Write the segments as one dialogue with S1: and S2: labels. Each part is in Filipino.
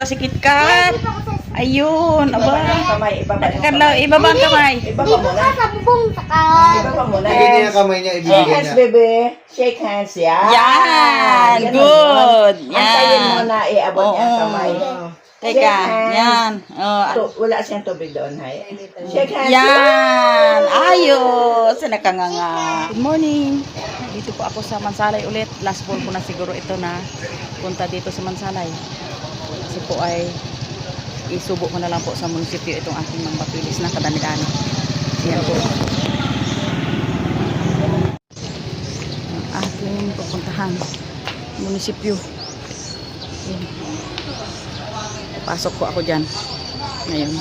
S1: Sikit ka. Ayun, aba.
S2: Kamay, ibaba yung
S1: Nakakalaw, ibaba ang kamay.
S2: Ibaba mo na.
S3: Sa bubong saka.
S2: Ibaba mo na.
S4: Ibigay niya yung kamay niya,
S2: Shake
S4: ibibigay
S2: hands,
S4: niya.
S2: bebe. Shake hands, yan.
S1: Yan,
S2: Ganun
S1: good.
S2: yun. Antayin mo
S1: Yan.
S2: na iabot niya ang
S1: Oo.
S2: kamay.
S1: Teka,
S2: Shake hands.
S1: yan. Oh,
S2: Wala siyang tubig doon, hay. Shake hands.
S1: yan. Ayos. Nakanganga. Good morning. Dito po ako sa Mansalay ulit. Last fall ko na siguro ito na punta dito sa Mansalay. Kasi po ay isubo ko na lang po sa munisipyo itong aking mga papilis na kadami-dami. Yan po. Ang aking pupuntahan munisipyo. Yan. Pasok po ako dyan. Ngayon.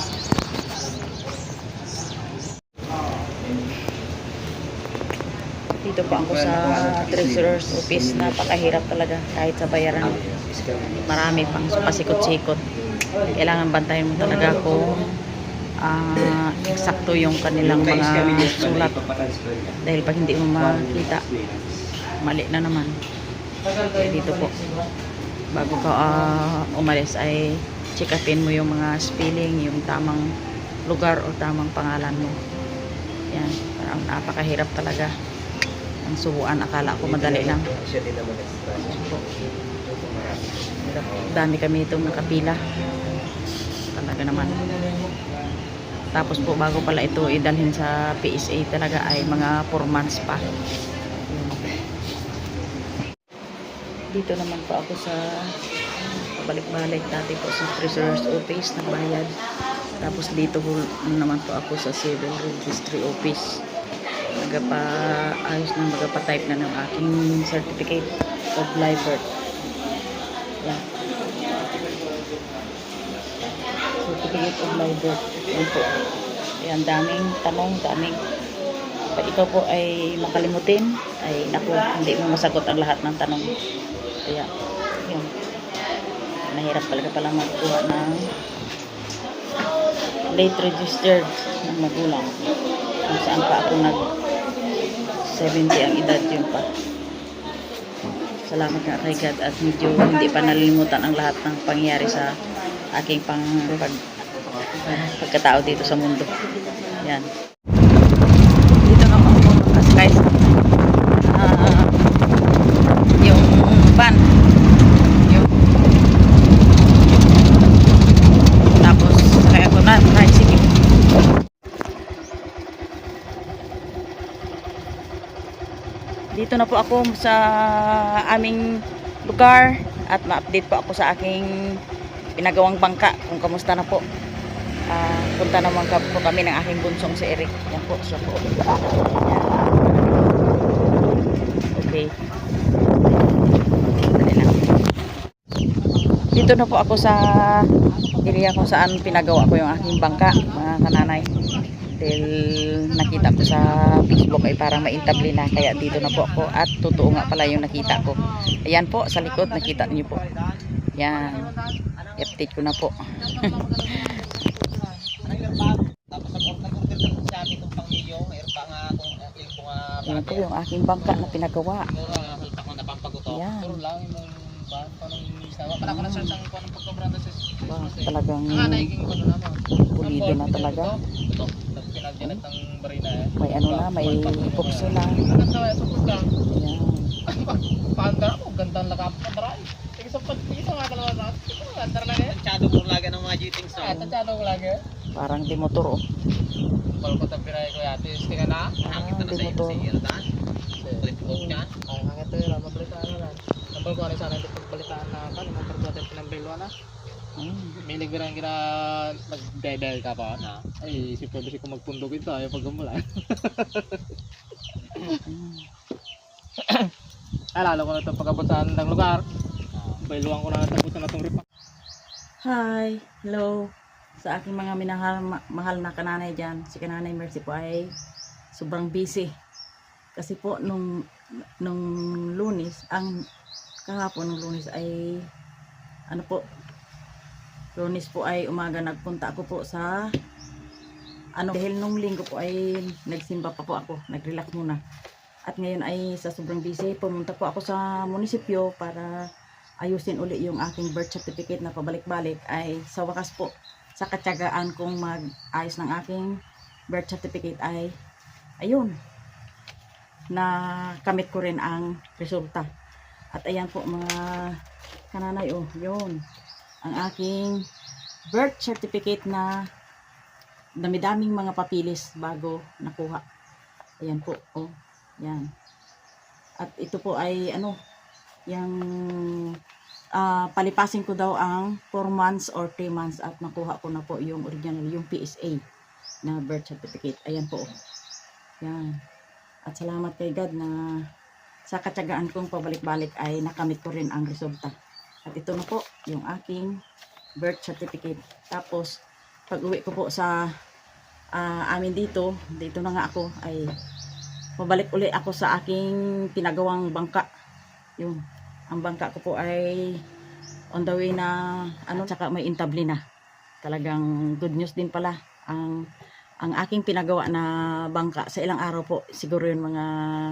S1: Dito po ako sa treasurer's office. Napakahirap talaga kahit sa bayaran. Marami pang pasikot-sikot. Kailangan bantayan mo talaga kung eksakto yung kanilang mga sulat. Dahil pag hindi mo makita, mali na naman. Kaya dito po, bago ka umalis ay check upin mo yung mga spelling, yung tamang lugar o tamang pangalan mo. Yan, parang napakahirap talaga. Ang subuan, akala ko madali lang. Dami kami itong nakapila. Talaga naman. Tapos po bago pala ito idalhin sa PSA talaga ay mga 4 months pa. Dito naman po ako sa balik-balik dati po sa treasurer's office ng bayad. Tapos dito po naman po ako sa civil registry office. Ayos na magpa-type na ng aking certificate of live birth. Yan. Certificate of live birth. Yan po. Yan, daming tanong, daming. Pag ikaw po ay makalimutin, ay naku, hindi mo masagot ang lahat ng tanong. Kaya, yun. Mahirap talaga palang magkuha ng late registered ng magulang. Kung saan pa ako 70 ang edad yun pa. Salamat nga kay God at medyo hindi pa nalilimutan ang lahat ng pangyayari sa aking pagkatao dito sa mundo. Yan. Dito na ako guys. Yung van. Tapos sakay ako na tricycle. Dito na po ako sa aming lugar at ma-update po ako sa aking pinagawang bangka kung kamusta na po. Punta naman po kami ng aking bunsong si Eric. Yan po, siya po. Yan. Okay. Dali lang. Dito na po ako sa area kung saan pinagawa ko yung aking bangka, mga kananay. Dahil nakita ko sa Facebook ay parang maintabli na, kaya dito na po ako at totoo nga pala yung nakita ko. Ayan po sa likod, nakita niyo po. Yan, i-update ko na po. Yan po yung aking bangka na pinagawa. Yan. Wow, talagang pulido na talaga. May ano na, may ipokso na. Ayan.
S5: Paandar mo, gandang lakap ko taray. Isa nga talaga na. Andar lang eh. Tansyado mo lagi ng mga jiting sa. Tansyado mo lagi.
S1: Parang di motor oh.
S5: Pal ko tapiray ko yati. Tingnan na.
S1: Nakita na sa iyo si
S5: Irdan. Flip-flop niyan. Ay, hangit ito yun. Mabalitaan na lang. Nambal ko sana hindi pagbalitaan na kan. Mga perbuatan pinambelo na. May nagbilang kina mag-dial ka pa na. Ay, isip ko ko magpundog ito. Ayaw pagkamulan. Alala ko na itong pagkabutan ng lugar. Bailuan ko na natabutan na itong ripa.
S1: Hi, hello. Sa aking mga mahal na kananay dyan, si Kananay Mercy po ay sobrang busy. Kasi po nung Lunes, kahapon ng Lunes ay Lunes po ay umaga nagpunta ako po sa dahil nung linggo po ay nagsimba pa po ako, nag-relax muna. At ngayon ay sa sobrang busy, pumunta po ako sa munisipyo para ayusin uli yung aking birth certificate na pabalik-balik, ay sa wakas po, sa katyagaan kong mag-ayos ng aking birth certificate ay ayun, na kamit ko rin ang resulta. At ayan po mga kananay, oh, yun ang aking birth certificate na dami-daming mga papilis bago nakuha. Ayan po, oh, yan. At ito po ay ano, yung palipasin ko daw ang 4 months or 3 months at nakuha ko na po yung original, yung PSA na birth certificate. Ayan po, oh. Yan. At salamat kay God na sa katyagaan kong pabalik-balik ay nakamit ko rin ang resulta. At ito na po yung aking birth certificate. Tapos pag uwi ko po sa amin dito na nga ako, ay mabalik uli ako sa aking pinagawang bangka. Yung ang bangka ko po ay on the way na ano, tsaka may intabli na. Talagang good news din pala ang aking pinagawa na bangka. Sa ilang araw po siguro yun mga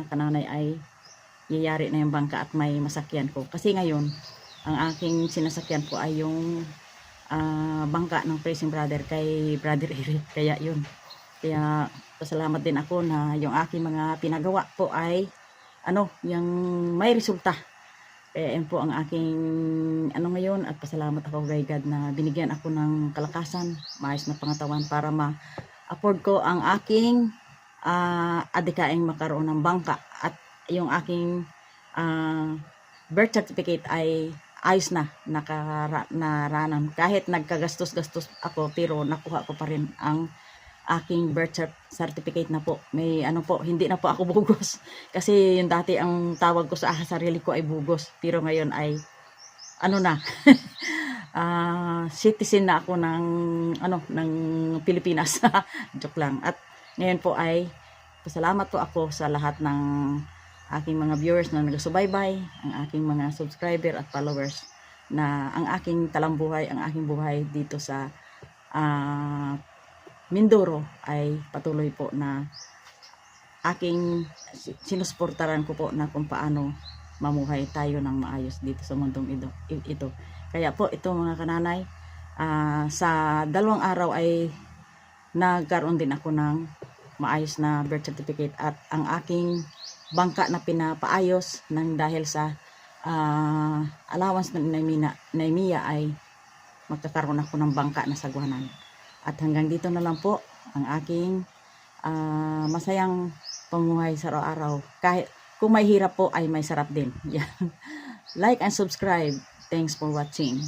S1: kananay ay yayari na yung bangka at may masakyan ko. Kasi ngayon ang aking sinasakyan po ay yung bangka ng Praising Brother kay Brother Eric. Kaya yun, kaya pasalamat din ako na yung aking mga pinagawa po ay ano, yung may resulta. Kaya yun po ang aking ano ngayon, at pasalamat ako kay God na binigyan ako ng kalakasan, maayos na pangatawan para ma-afford ko ang aking adikaing makaroon ng bangka. At yung aking birth certificate ay ayos na, naranan. Kahit nagkagastos-gastos ako, pero nakuha ko pa rin ang aking birth certificate na po. May ano po, hindi na po ako bugos. Kasi yung dati ang tawag ko sa sarili ko ay bugos. Pero ngayon ay ano na, citizen na ako ng ano, ng Pilipinas. Joke lang. At ngayon po ay pasalamat po ako sa lahat ng aking mga viewers na nagsubaybay, ang aking mga subscriber at followers, na ang aking talambuhay, ang aking buhay dito sa Mindoro ay patuloy po na aking sinusuportaran ko po na kung paano mamuhay tayo ng maayos dito sa mundong ito. Kaya po ito mga kananay, sa 2 araw ay nagkaroon din ako ng maayos na birth certificate at ang aking bangka na pinapaayos ng dahil sa allowance ng Naimia ay magkakaroon ako ng bangka na sagwanan. At hanggang dito na lang po ang aking masayang pamuhay sa araw-araw. Kahit kung may hirap po ay may sarap din. Like and subscribe. Thanks for watching.